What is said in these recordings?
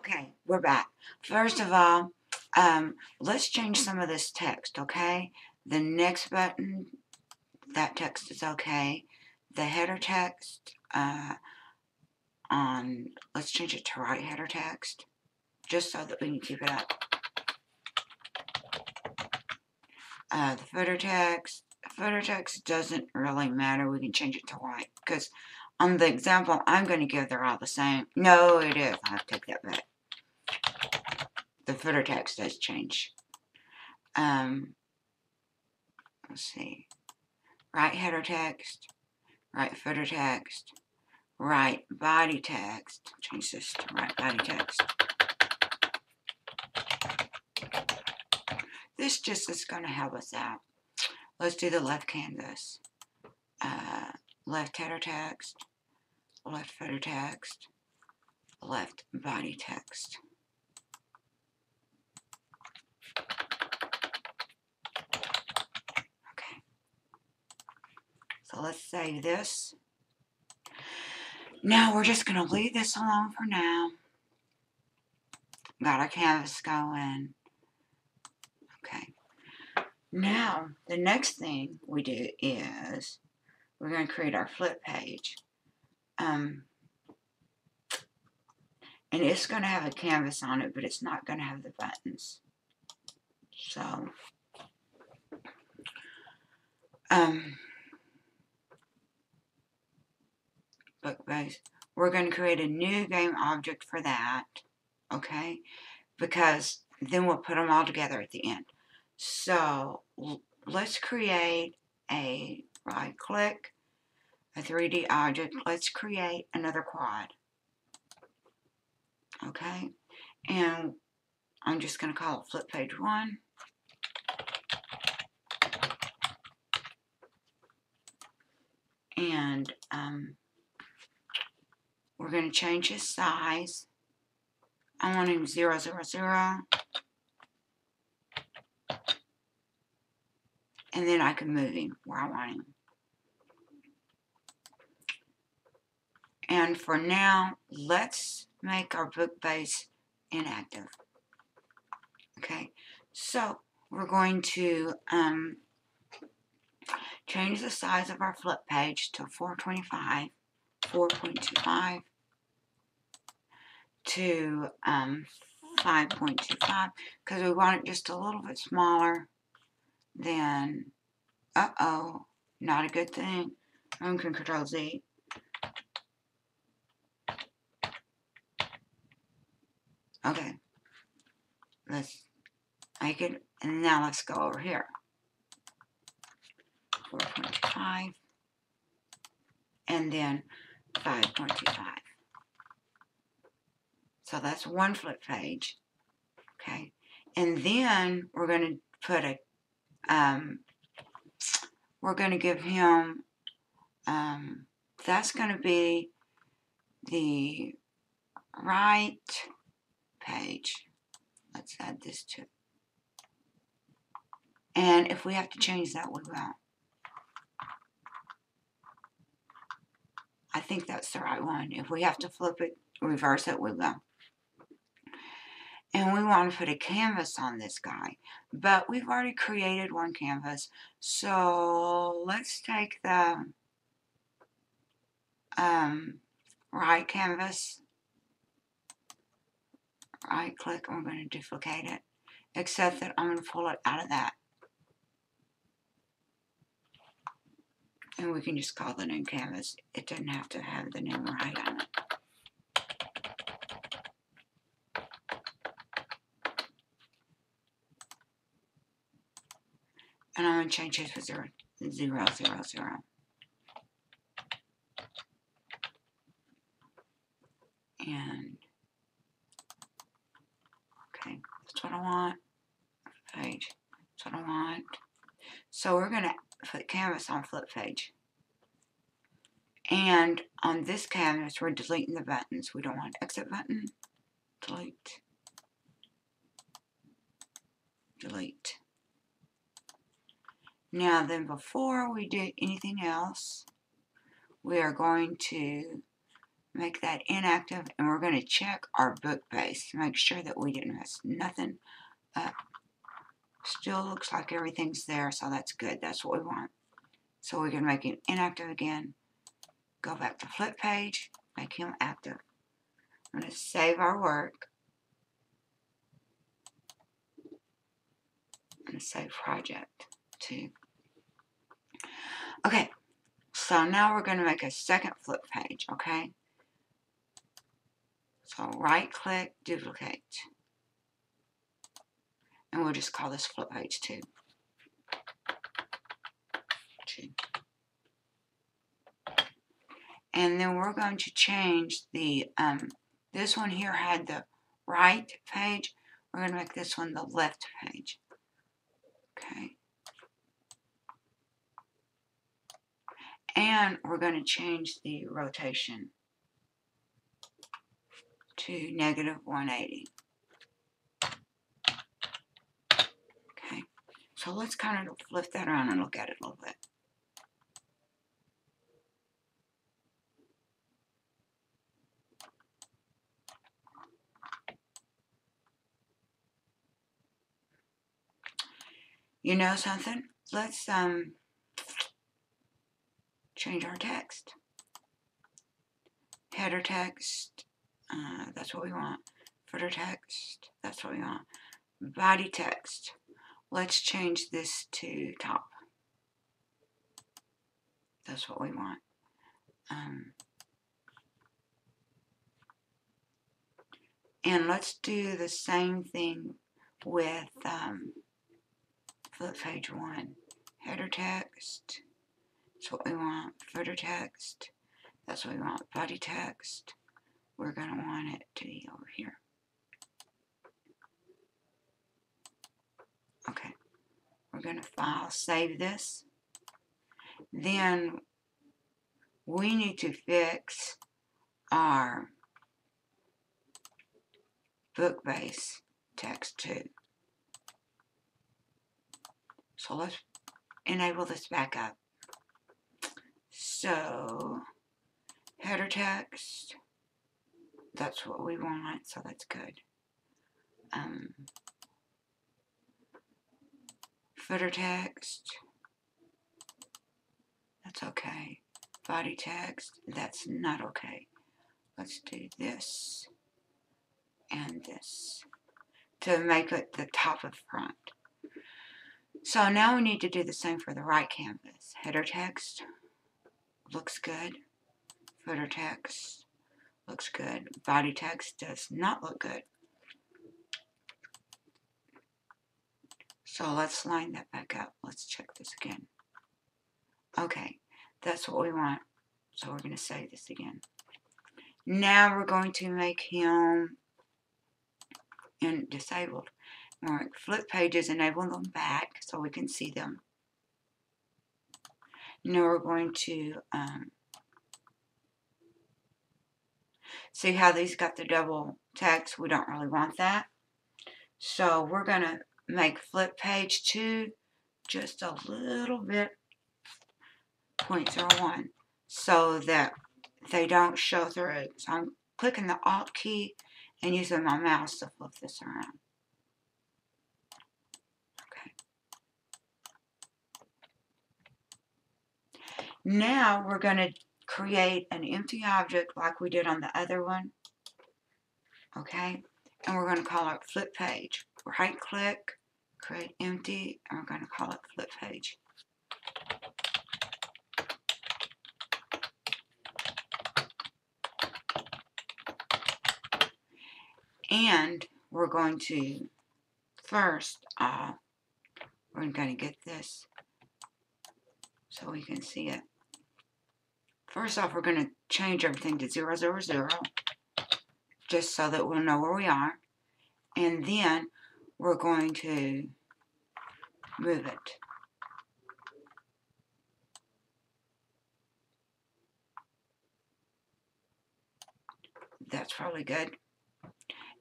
Okay, we're back. First of all, let's change some of this text, okay? The next button, that text is okay. The header text, let's change it to right header text, just so that we can keep it up. The footer text doesn't really matter. We can change it to white, because on the example I'm going to give, they're all the same. No, it is. I have to take that back. The footer text does change. Let's see. Right header text, right footer text, right body text. Change this to right body text. This just is going to help us out. Let's do the left canvas. Left header text, left footer text, left body text. Okay. So let's save this. Now we're just going to leave this alone for now. Got our canvas going. Okay. Now, the next thing we do is we're going to create our flip page. And it's going to have a canvas on it, but it's not going to have the buttons. So, book base. We're going to create a new game object for that, okay? Because then we'll put them all together at the end. So, let's create a right click, a 3D object. Let's create another quad. Okay, and I'm just going to call it flip page 1. And we're going to change his size. I want him 0, 0, 0. And then I can move him where I want him. And for now, let's make our book base inactive. Okay, so we're going to change the size of our flip page to 425, 4.25 to 5.25 because we want it just a little bit smaller than, not a good thing. I can Control Z. Okay, let's make it, and now let's go over here. 4.25 and then 5.25. So that's one flip page. Okay, and then we're going to put a we're going to give him that's going to be the right page. Let's add this to it. And if we have to change that, we will. I think that's the right one. If we have to flip it, reverse it, we will. And we want to put a canvas on this guy. But we've already created one canvas. So let's take the right canvas, right click, and we're going to duplicate it. Except that I'm going to pull it out of that. And we can just call the name canvas. It doesn't have to have the name right on it. And I'm going to change it to 0, 0, 0, 0. And, okay, that's what I want. Page, that's what I want. So we're going to put canvas on flip page. And on this canvas, we're deleting the buttons. We don't want exit button. Delete. Delete. Now then, before we do anything else, we are going to make that inactive, and we're going to check our book base to make sure that we didn't mess nothing up. Still looks like everything's there, so that's good. That's what we want. So we're going to make him inactive again. Go back to flip page, make him active. I'm going to save our work. I'm going to save project too. Okay, so now we're going to make a second flip page, okay? So right click, duplicate. And we'll just call this flip page 2. And then we're going to change the, this one here had the right page. We're going to make this one the left page. Okay. And we're going to change the rotation to -180. Okay. So let's kind of flip that around and look at it a little bit. You know something? Let's change our text. Header text, that's what we want. Footer text, that's what we want. Body text, let's change this to top. That's what we want. And let's do the same thing with flip page 1. Header text, that's what we want. Footer text, that's what we want. Body text, we're going to want it to be over here. Okay, we're going to file, save this. Then we need to fix our book base text too. So let's enable this back up. So header text, that's what we want, so that's good. Footer text, that's okay. Body text, that's not okay. Let's do this and this to make it the top of front. So now we need to do the same for the right canvas. Header text looks good. Footer text looks good. Body text does not look good. So let's line that back up. Let's check this again. Okay, that's what we want. So we're going to save this again. Now we're going to make him disabled. We're going to flip pages, enable them back so we can see them. Now we're going to see how these got the double text. We don't really want that. So we're going to make flip page 2 just a little bit 0.01 so that they don't show through. So I'm clicking the Alt key and using my mouse to flip this around. Okay. Now we're going to create an empty object like we did on the other one. Okay. And we're going to call it flip page. Right click, create empty, and we're going to call it flip page. And we're going to first, we're going to get this so we can see it. First off, we're going to change everything to 0, 0, 0, just so that we'll know where we are. And then we're going to move it. That's probably good.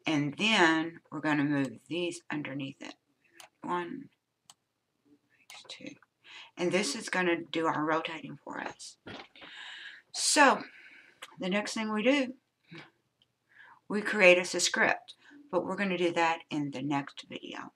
And then we're going to move these underneath it. 1, 2. And this is going to do our rotating for us. So the next thing we do, we create us a script, but we're going to do that in the next video.